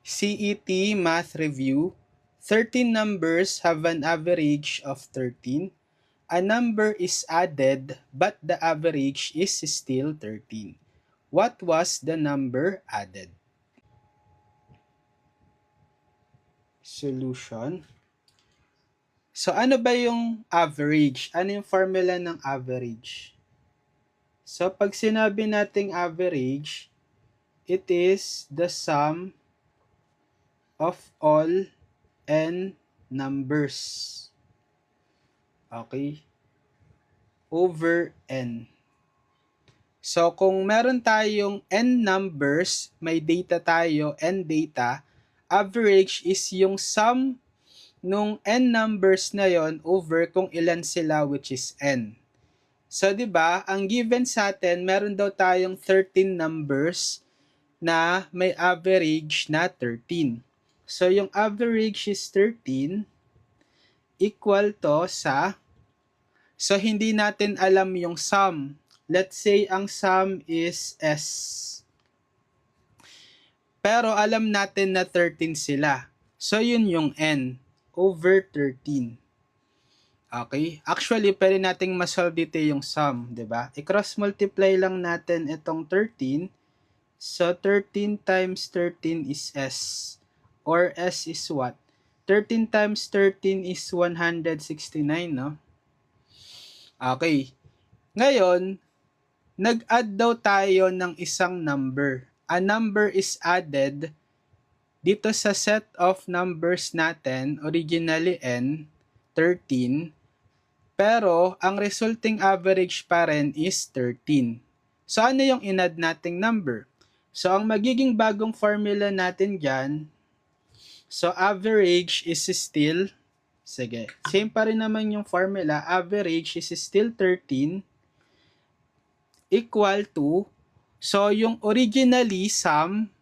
CET Math Review. 13 numbers have an average of 13. A number is added, but the average is still 13. What was the number added? Solution. So ano ba yung average? Ano yung formula ng average? So pag sinabi nating average, it is the sum of all n numbers. Okay? Over n. So kung meron tayong n numbers, may data tayo, n data, average is yung sum nung n numbers na yon over kung ilan sila, which is n. So 'di ba, ang given sa atin, meron daw tayong 13 numbers na may average na 13. So yung average is 13 equal to sa, so hindi natin alam yung sum. Let's say ang sum is S. Pero alam natin na 13 sila. So yun yung n over 13. Okay? Actually, pwede nating masolve dito yung sum, 'di ba? I-cross multiply lang natin itong 13. So 13 times 13 is S. Or S is what? 13 times 13 is 169, no? Okay. Ngayon, nag-add daw tayo ng isang number. A number is added dito sa set of numbers natin, originally n, 13, pero ang resulting average pa rin is 13. So ano yung in-add nating number? So ang magiging bagong formula natin dyan, so average is still, sige, same pa rin naman yung formula, average is still 13 equal to, so yung originally sum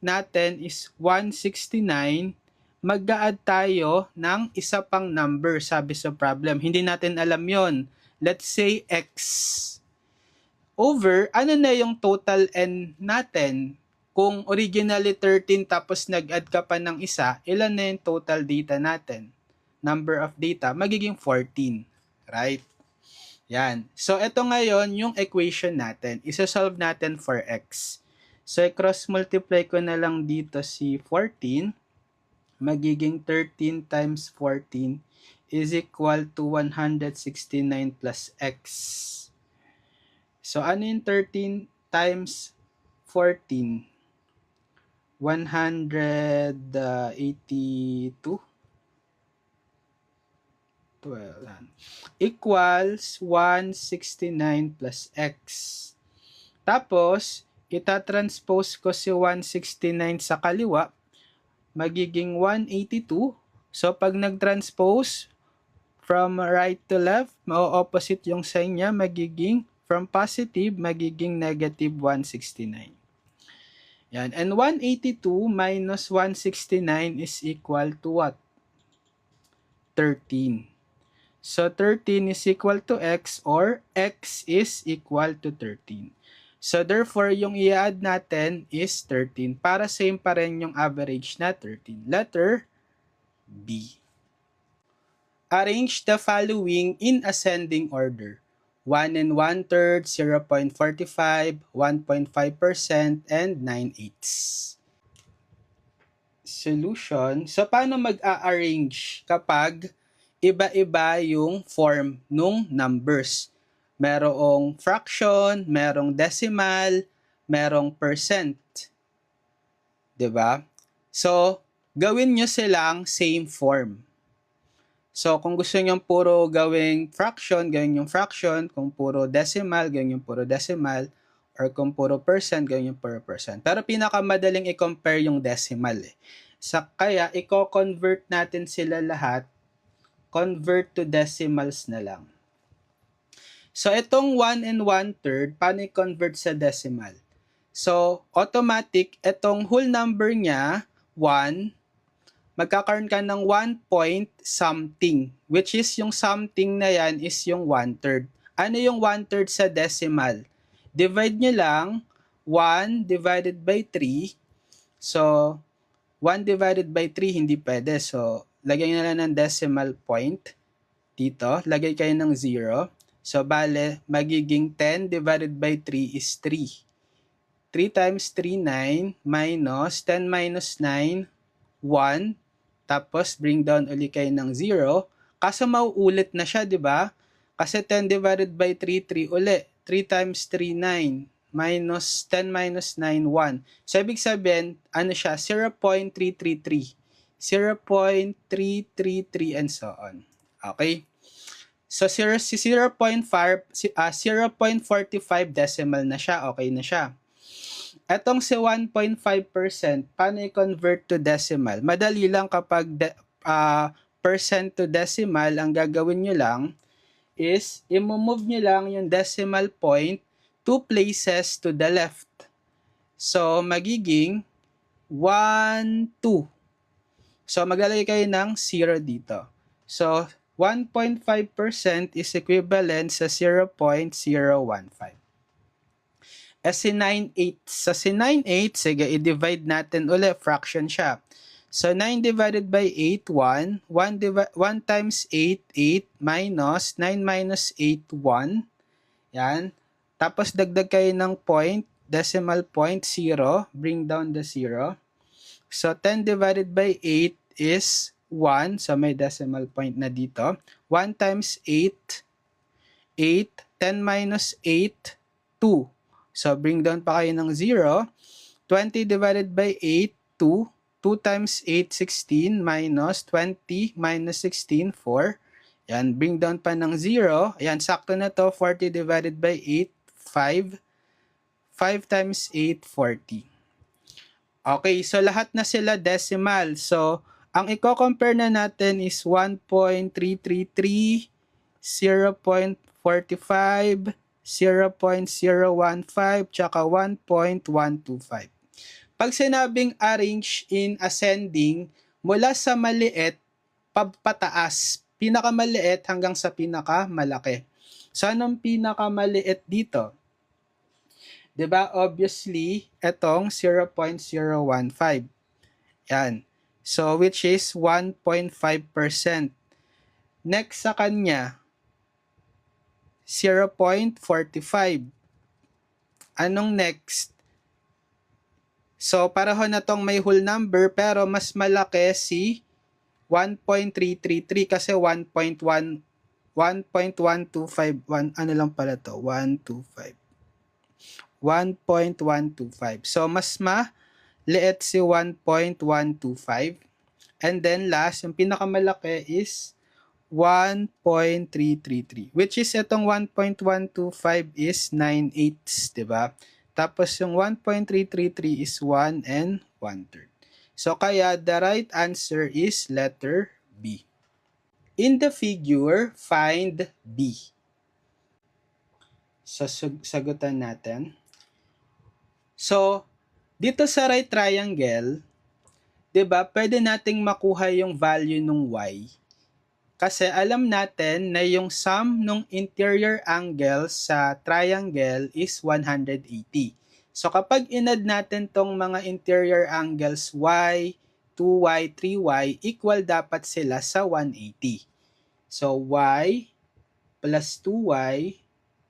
natin is 169, mag-a-add tayo ng isa pang number, sabi sa problem. Hindi natin alam yon. Let's say x. Over, ano na yung total n natin? Kung originally 13 tapos nag-add ka pa ng isa, ilan na yung total data natin? Number of data, magiging 14. Right? Yan. So, ito ngayon yung equation natin. Isa-solve natin for x. So, cross-multiply ko na lang dito si 14. Magiging 13 times 14 is equal to 169 plus x. So, ano yung 13 times 14? 182? 12. Equals 169 plus x. Tapos, itatranspose ko si 169 sa kaliwa, magiging 182. So, pag nag-transpose from right to left, ma-opposite yung sign niya, magiging from positive, magiging negative 169. Yan. And 182 minus 169 is equal to what? 13. So, 13 is equal to x, or x is equal to 13. So, therefore, yung i-add natin is 13 para same pa rin yung average na 13. Letter B. Arrange the following in ascending order. 1 1/3, 0.45, 1.5%, and 9/8. Solution. So, paano mag-a-arrange kapag iba-iba yung form nung numbers? Merong fraction, merong decimal, merong percent. 'Di ba? So, gawin nyo silang same form. So, kung gusto nyo puro gawing fraction, gawin yung fraction. Kung puro decimal, gawin yung puro decimal. Or kung puro percent, gawin yung puro percent. Pero pinakamadaling i-compare yung decimal eh. Kaya, i-convert natin sila lahat. Convert to decimals na lang. So, itong 1 1/3, paano i-convert sa decimal? So, automatic, itong whole number niya, 1, magkakaroon ka ng 1 point something, which is yung something na yan is yung 1/3. Ano yung 1/3 sa decimal? Divide nyo lang, 1 divided by 3. So, 1 divided by 3, hindi pwede. So, lagay na lang ng decimal point dito. Lagay kayo ng 0. So, bale, magiging 10 divided by 3 is 3. 3 times 3, 9, minus 10 minus 9, 1. Tapos, bring down ulit kayo ng 0. Kaso, mauulit na siya, di ba? Kasi 10 divided by 3, 3 uli. 3 times 3, 9. Minus 10 minus 9, 1. So, ibig sabihin, ano siya? 0.333. 0.333 and so on. Okay? So, 0.45 decimal na siya. Okay na siya. Etong si 1.5%, paano i-convert to decimal? Madali lang kapag percent to decimal, ang gagawin nyo lang is, i-move nyo lang yung decimal point 2 places to the left. So, magiging 1, 2. So, maglalagay kayo ng 0 dito. So, 1.5% is equivalent sa 0.015. Si 9/8. Sa si 9/8, sige, i-divide natin ulit. Fraction siya. So, 9 divided by 8, 1. 1 times 8, 8. Minus 9 minus 8, 1. Yan. Tapos, dagdag kayo ng point. Decimal point, 0. Bring down the 0. So, 10 divided by 8 is 1. So, may decimal point na dito. 1 times 8, 8. 10 minus 8, 2. So, bring down pa kayo ng 0. 20 divided by 8, 2. 2 times 8, 16. Minus 20 minus 16, 4. Yan, bring down pa ng 0. Yan, sakto na to. 40 divided by 8, 5. 5 times 8, 40. Okay, so lahat na sila decimal. So, ang i-compare na natin is 1.333, 0.45, 0.015, tsaka 1.125. Pag sinabing arrange in ascending, mula sa maliit, pataas, pinakamaliit hanggang sa pinakamalaki. So, anong pinakamaliit dito? Diba? Obviously, etong 0.015. Yan. So, which is 1.5%. Next sa kanya, 0.45. Anong next? So, pareho na tong may whole number pero mas malaki si 1.333 kasi 1.1, 1.125, ano lang pala to? 125. 1.125. So, mas maliit si 1.125. And then last, yung pinakamalaki is 1.333. Which is itong 1.125 is 9/8, diba? Tapos yung 1.333 is 1 and 1/3. So, kaya the right answer is letter B. In the figure, find B. So, sagutan natin. So, dito sa right triangle, 'di ba, pwede nating makuha yung value ng y. Kasi alam natin na yung sum ng interior angles sa triangle is 180. So, kapag inad natin tong mga interior angles y, 2y, 3y, equal dapat sila sa 180. So, y plus 2y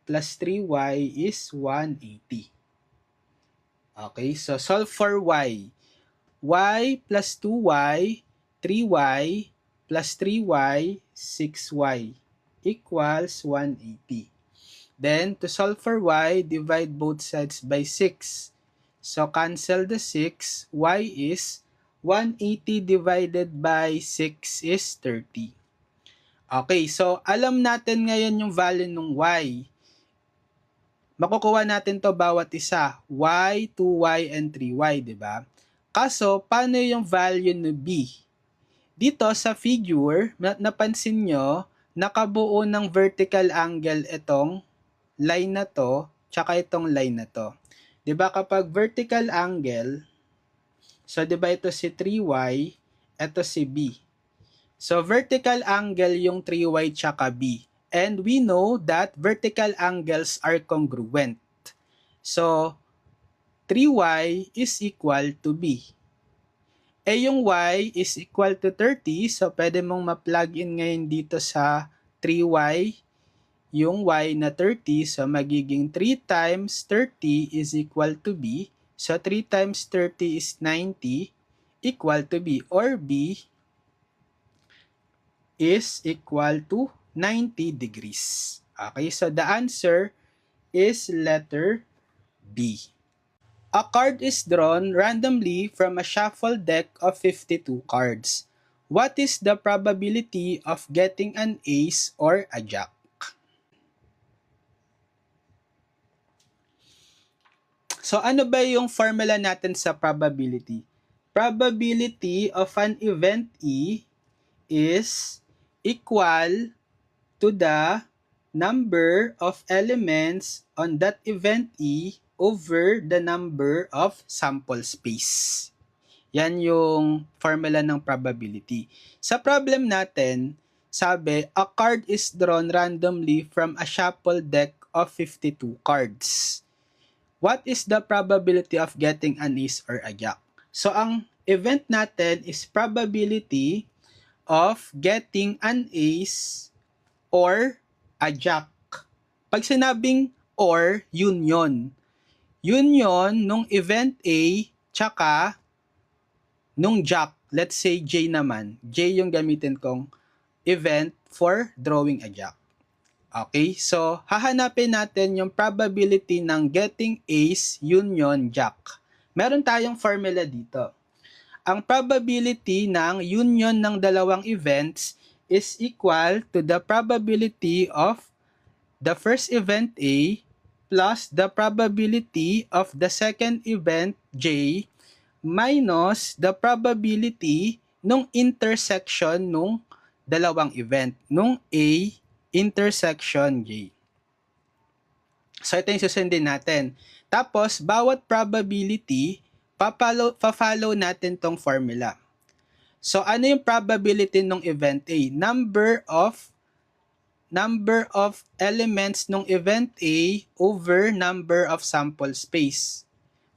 plus 3y is 180. Okay, so solve for y. Y plus 2y, 3y, plus 3y, 6y equals 180. Then, to solve for y, divide both sides by 6. So, cancel the 6. Y is 180 divided by 6 is 30. Okay, so alam natin ngayon yung value ng y. Makukuha natin to bawat isa, y, 2y, and 3y, di ba? Kaso, paano yung value ng b? Dito sa figure, napansin nyo, nakabuo ng vertical angle itong line na to, tsaka itong line na to. Di ba kapag vertical angle, so di ba ito si 3y, ito si b. So vertical angle yung 3y tsaka b. And we know that vertical angles are congruent. So, 3y is equal to b. Eh, yung y is equal to 30, so pwede mong ma-plug in ngayon dito sa 3y, yung y na 30, so magiging 3 times 30 is equal to b. So 3 times 30 is 90, equal to b, or b is equal to 90 degrees. Okay, so the answer is letter B. A card is drawn randomly from a shuffled deck of 52 cards. What is the probability of getting an ace or a jack? So ano ba yung formula natin sa probability? Probability of an event E is equal to the number of elements on that event E over the number of sample space. Yan yung formula ng probability. Sa problem natin, sabi, a card is drawn randomly from a shuffled deck of 52 cards. What is the probability of getting an ace or a jack? So, ang event natin is probability of getting an ace or a jack. Pag sinabing or, yun yon. Yun yon nung event A tsaka nung jack. Let's say J naman. J yung gamitin kong event for drawing a jack. Okay, so hahanapin natin yung probability ng getting ace, union, jack. Meron tayong formula dito. Ang probability ng union ng dalawang events is equal to the probability of the first event A plus the probability of the second event J minus the probability nung intersection nung dalawang event, nung A intersection J. So, ito yung susundin natin. Tapos, bawat probability, pa-follow natin tong formula. So, ano yung probability ng event A? Number of elements ng event A over number of sample space.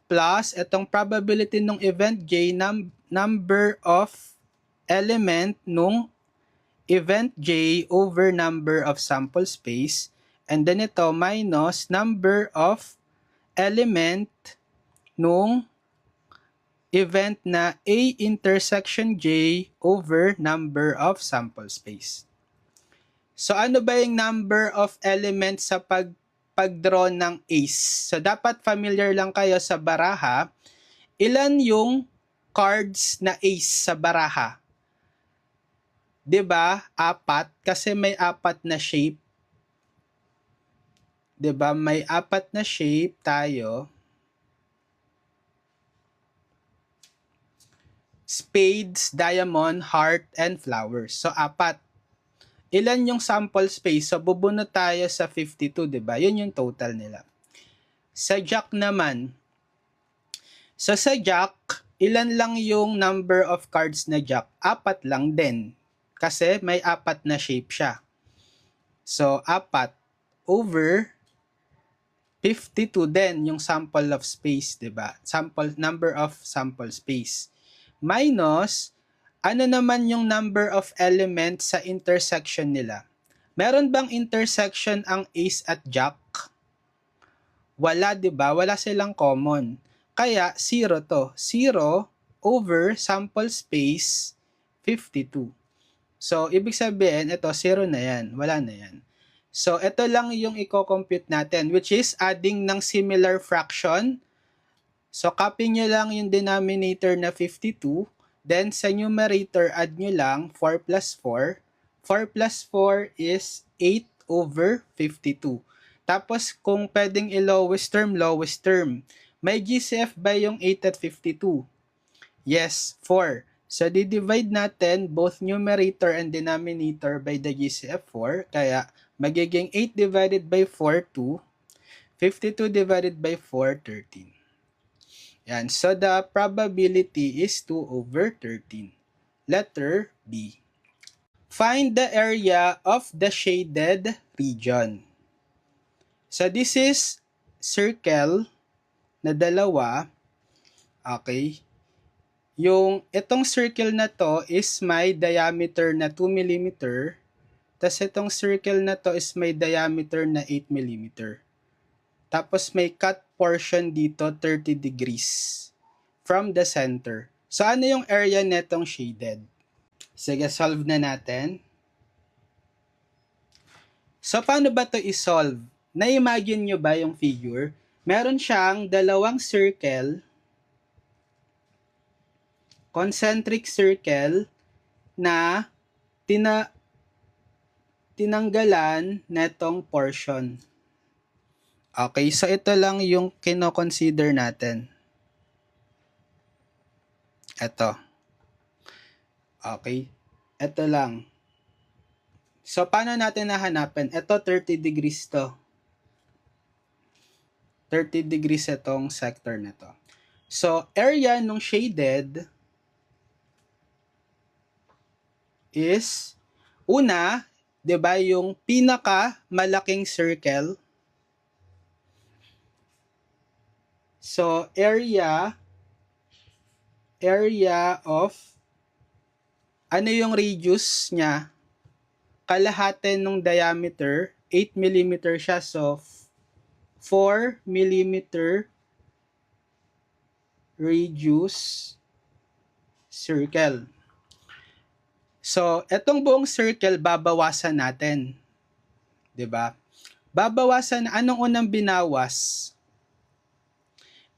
Plus, itong probability ng event J, number of element nung event J over number of sample space, and then ito minus number of element nung event na A intersection J over number of sample space. So ano ba yung number of elements sa pag-draw ng ace? So dapat familiar lang kayo sa baraha. Ilan yung cards na ace sa baraha? 'Di ba? 4 kasi may 4 na shape. 'Di ba? May 4 na shape tayo. Spades, diamond, heart, and flowers. So 4. Ilan yung sample space? So bubunot tayo sa 52, 'di ba? 'Yun yung total nila. Sa jack naman. So sa jack, ilan lang yung number of cards na jack? 4 lang din. Kasi may 4 na shape siya. So, 4 over 52 din yung sample of space, 'di ba? Number of sample space. Minus, ano naman yung number of elements sa intersection nila? Meron bang intersection ang ace at jack? Wala, 'di ba? Wala silang common. Kaya, 0 to. 0 over sample space 52. So, ibig sabihin, ito, 0 na yan. Wala na yan. So, ito lang yung i-compute natin, which is adding ng similar fraction. So, copy nyo lang yung denominator na 52. Then, sa numerator, add nyo lang 4 plus 4. 4 plus 4 is 8 over 52. Tapos, kung pwedeng i-lowest term, lowest term. May GCF ba yung 8 at 52? Yes, 4. So, di-divide natin both numerator and denominator by the GCF 4. Kaya, magiging 8 divided by 4, 2. 52 divided by 4, 13. Yan. So, the probability is 2 over 13. Letter B. Find the area of the shaded region. So, this is circle na dalawa. Okay. Yung itong circle na to is may diameter na 2 mm, tas itong circle na to is may diameter na 8 mm. Tapos may cut portion dito 30 degrees from the center. So ano yung area netong shaded? Sige, solve na natin. So paano ba to i-solve? Na-imagine nyo ba yung figure? Meron siyang dalawang circle, concentric circle, na tinanggalan netong portion. Okay, so ito lang yung kino-consider natin. Ito. Okay, ito lang. So, paano natin nahanapin? Ito, 30 degrees to. 30 degrees itong sector na to. So, area nung shaded is, una, di ba yung pinaka-malaking circle. So, area of, ano yung radius niya? Kalahati nung diameter, 8 mm siya, so 4 mm radius circle. So, etong buong circle, babawasan natin. 'Di ba? Babawasan, anong unang binawas?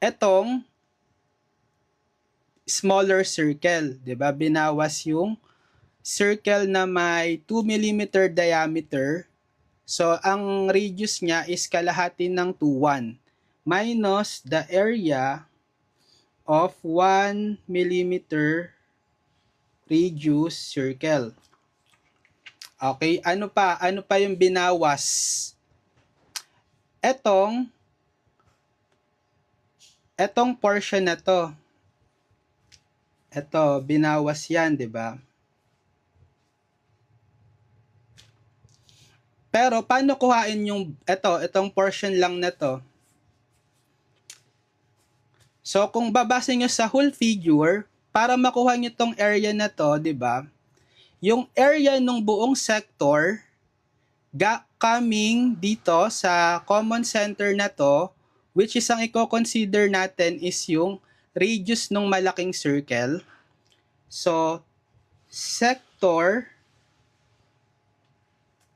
Etong smaller circle, 'di ba? Binawas yung circle na may 2 mm diameter. So, ang radius niya is kalahati ng 2,1 minus the area of 1 mm radius circle. Okay, ano pa? Ano pa yung binawas? Etong portion na to. Ito, binawas yan, 'di ba? Pero paano kuhain yung itong portion lang na to? So kung babasa nyo sa whole figure, para makuha nyo tong area na to, 'di ba? Yung area ng buong sector coming dito sa common center na to, which is ang i-consider natin is yung radius ng malaking circle. So sector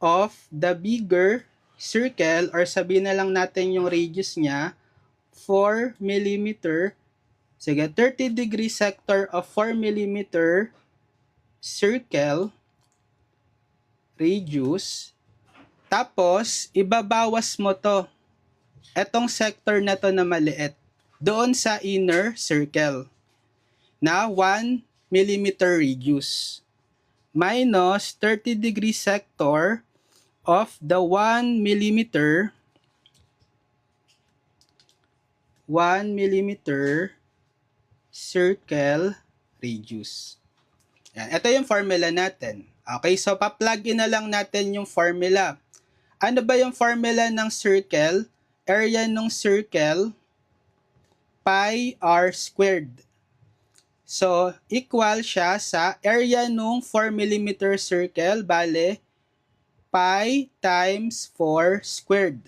of the bigger circle, or sabihin na lang natin yung radius niya, 4 mm. Sige, 30 degree sector of 4 mm circle radius. Tapos, ibabawas mo to. Etong sector na to na maliit doon sa inner circle na 1 mm radius minus 30 degree sector of the 1 mm circle radius. Yan. Ito yung formula natin. Okay, so pa-plug in na lang natin yung formula. Ano ba yung formula ng circle? Area ng circle, pi r squared. So, equal siya sa area ng 4 mm circle, bale, pi times 4 squared.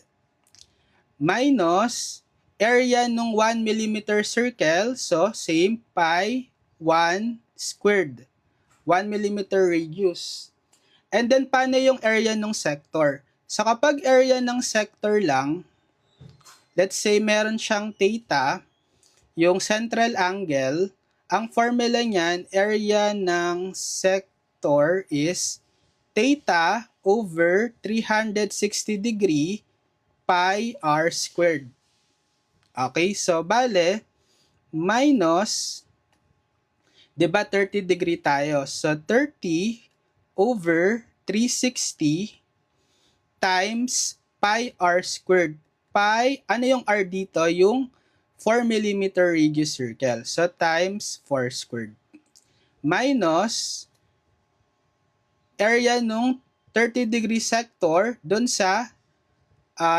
Minus, area ng 1 mm circle, so same, pi 1 squared. 1 mm radius. And then, paano yung area ng sector? So, kapag area ng sector lang, let's say meron siyang theta, yung central angle, ang formula niyan, area ng sector is theta over 360 degree pi r squared. Okay, so bale, minus, di ba 30 degree tayo? So 30 over 360 times pi r squared. Pi, ano yung r dito? Yung 4 mm radius circle. So times 4 squared. Minus area nung 30 degree sector dun sa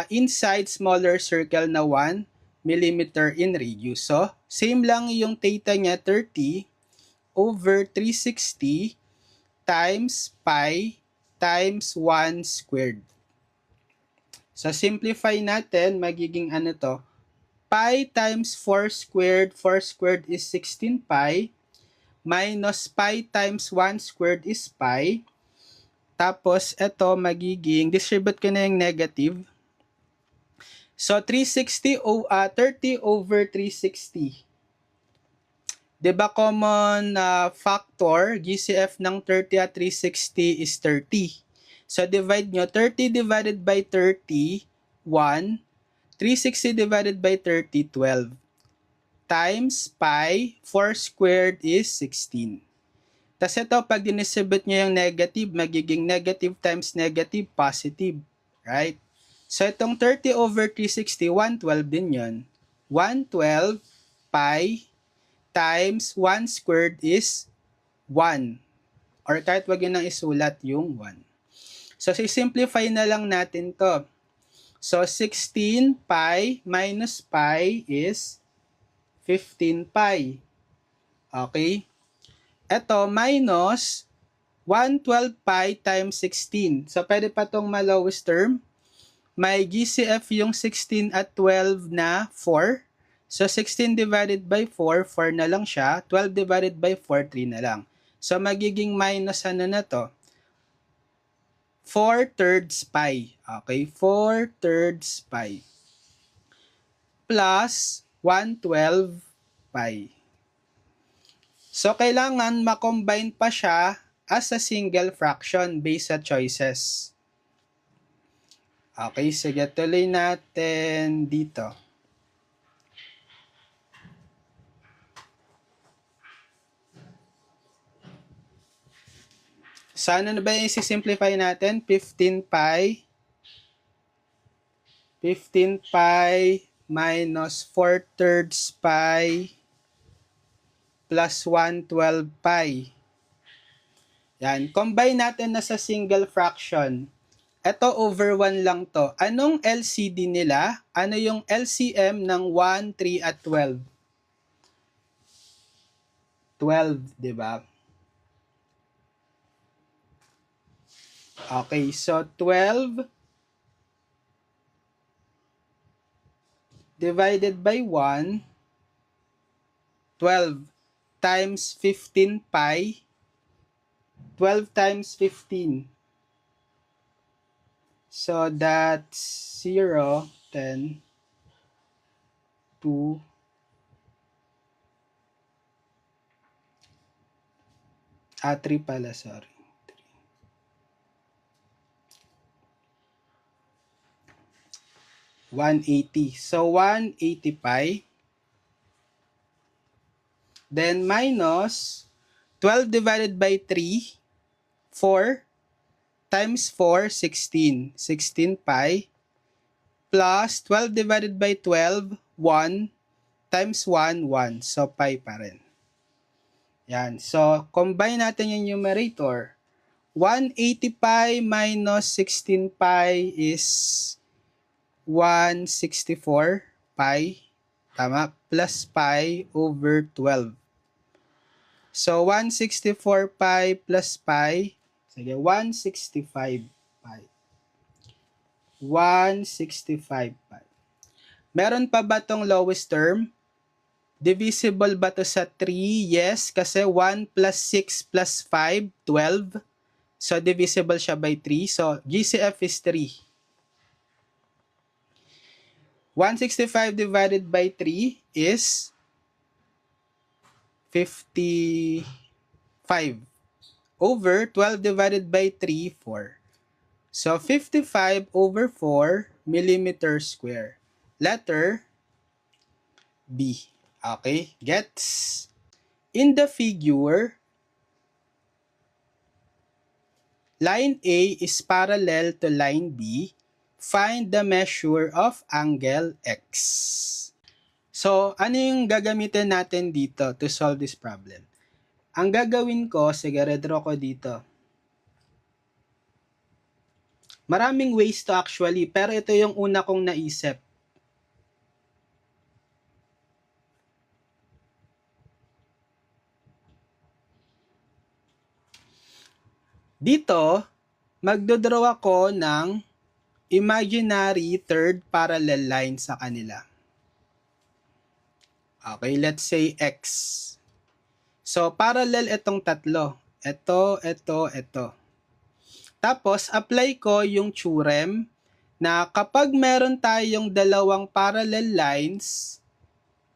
inside smaller circle na 1 mm in radius. So, same lang yung theta niya, 30. over 360 times pi times 1 squared. So, simplify natin, magiging ano to? Pi times 4 squared, 4 squared is 16 pi, minus pi times 1 squared is pi. Tapos, ito magiging, distribute ko na yung negative. So, 30 over 360. Diba common factor, GCF ng 30 at 360 is 30. So, divide nyo, 30 divided by 30, 1. 360 divided by 30, 12. Times pi, 4 squared is 16. Tapos ito, pag dinisibit nyo yung negative, magiging negative times negative, positive. Right? So, itong 30 over 360, 112 din yun. 112 pi times 1 squared is 1. Or kahit wag yun nang isulat yung 1. So, simplify na lang natin to. So, 16 pi minus pi is 15 pi. Okay? Ito, minus 112 pi times 16. So, pwede pa itong ma-lowest term. May GCF yung 16 at 12 na 4. So, 16 divided by 4, 4 na lang siya. 12 divided by 4, 3 na lang. So, magiging minus ano na to? 4/3 pi. Okay, 4/3 pi. Plus 112 pi. So, kailangan ma-combine pa siya as a single fraction based sa choices. Okay, sige, tuloy natin dito. Sana na ba yung isi-simplify natin? 15 pi minus 4/3 pi plus 112 pi. Yan. Combine natin na sa single fraction. Ito over 1 lang to. Anong LCD nila? Ano yung LCM ng 1, 3 at 12? 12, di ba? Okay, so 12 divided by 1, 12 times 15 pi, 12 times 15. So that's 0, 10, 2, 3 pala, sorry. 180. So, 180 pi. Then, minus 12 divided by 3, 4 times 4, 16. 16 pi. Plus 12 divided by 12, 1 times 1, 1. So, pi pa rin. Yan. So, combine natin yung numerator. 180 pi minus 16 pi is 164 pi, tama, plus pi over 12. So, 164 pi plus pi, sige, 165 pi. 165 pi. Meron pa ba tong lowest term? Divisible ba to sa 3? Yes, kasi 1 plus 6 plus 5, 12. So, divisible siya by 3. So, GCF is 3. 165 divided by 3 is 55 over 12 divided by 3, 4. So, 55 over 4 millimeter square. Letter B. Okay, gets? In the figure, line A is parallel to line B. Find the measure of angle X. So, ano yung gagamitin natin dito to solve this problem? Ang gagawin ko, sige, redraw ko dito. Maraming ways to actually, pero ito yung una kong naisip. Dito, magdodraw ako ng imaginary third parallel line sa kanila. Okay, let's say X. So, parallel itong tatlo. Ito. Tapos, apply ko yung theorem na kapag meron tayong dalawang parallel lines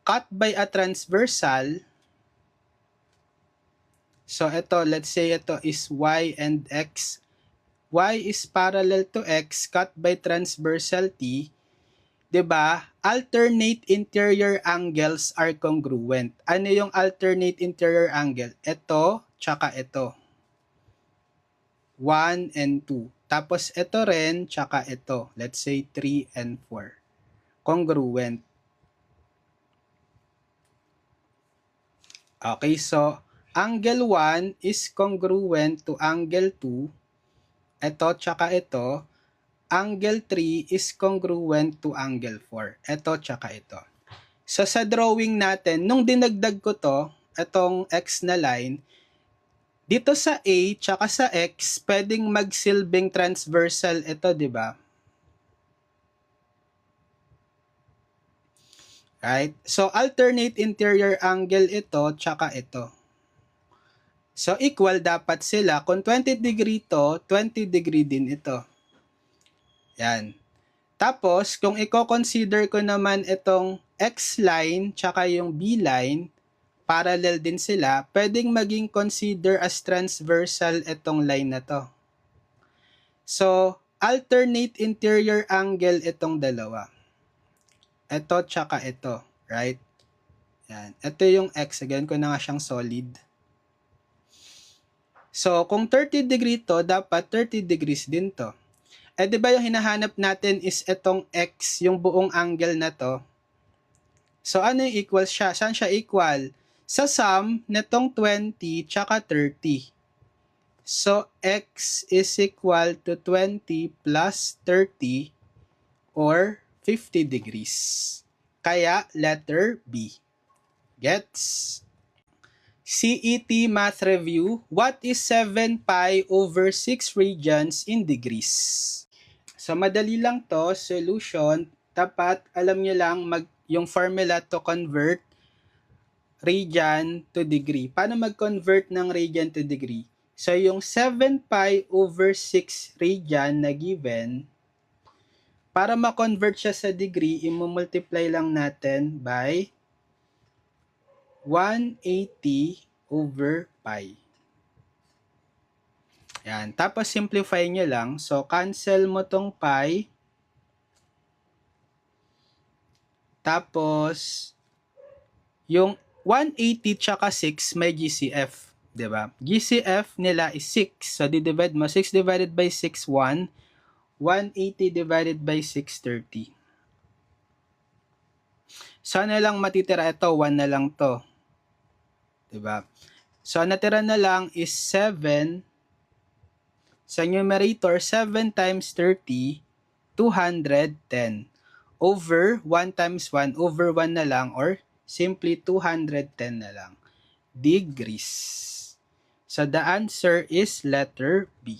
cut by a transversal, so ito, let's say ito is Y and X. Y is parallel to X cut by transversal T. 'Di ba? Alternate interior angles are congruent. Ano yung alternate interior angle? Ito, tsaka ito. 1 and 2. Tapos ito rin, tsaka ito. Let's say 3 and 4. Congruent. Okay, so angle 1 is congruent to angle 2. Ito, tsaka ito. Angle 3 is congruent to angle 4. Ito, tsaka ito. So, sa drawing natin, nung dinagdag ko to, itong X na line, dito sa A, tsaka sa X, pwedeng magsilbing transversal ito, di ba? Right? So, alternate interior angle ito, tsaka ito. So, equal dapat sila. Kung 20 degree to, 20 degree din ito. Yan. Tapos, kung i-consider ko naman itong X line tsaka yung B line, parallel din sila, pwedeng maging consider as transversal itong line na to. So, alternate interior angle itong dalawa. Ito tsaka ito, right? Yan. Ito yung X. Again ko na nga siyang solid. So, kung 30 degree to, dapat 30 degrees din to. Eh, di ba yung hinahanap natin is itong X, yung buong angle na to. So, ano yung equal siya? Saan siya equal? Sa sum netong 20 tsaka 30. So, X is equal to 20 plus 30 or 50 degrees. Kaya, letter B. Gets? CET Math Review. What is 7 pi over 6 radians in degrees? So, madali lang to, solution. Dapat, alam nyo lang, yung formula to convert radian to degree. Paano mag-convert ng radian to degree? So, yung 7 pi over 6 radian na given, para ma-convert siya sa degree, i-multiply lang natin by 180 over pi. Yan. Tapos, simplify nyo lang. So, cancel mo tong pi. Tapos, yung 180 tsaka 6 may GCF. Diba? GCF nila is 6. So, di-divide mo. 6 divided by 6, 1. 180 divided by 630. So, ano lang matitira ito? 1 na lang to. Diba? So, natira na lang is 7. Sa numerator, 7 times 30, 210. Over 1 times 1, over 1 na lang, or simply 210 na lang. Degrees. So, the answer is letter B.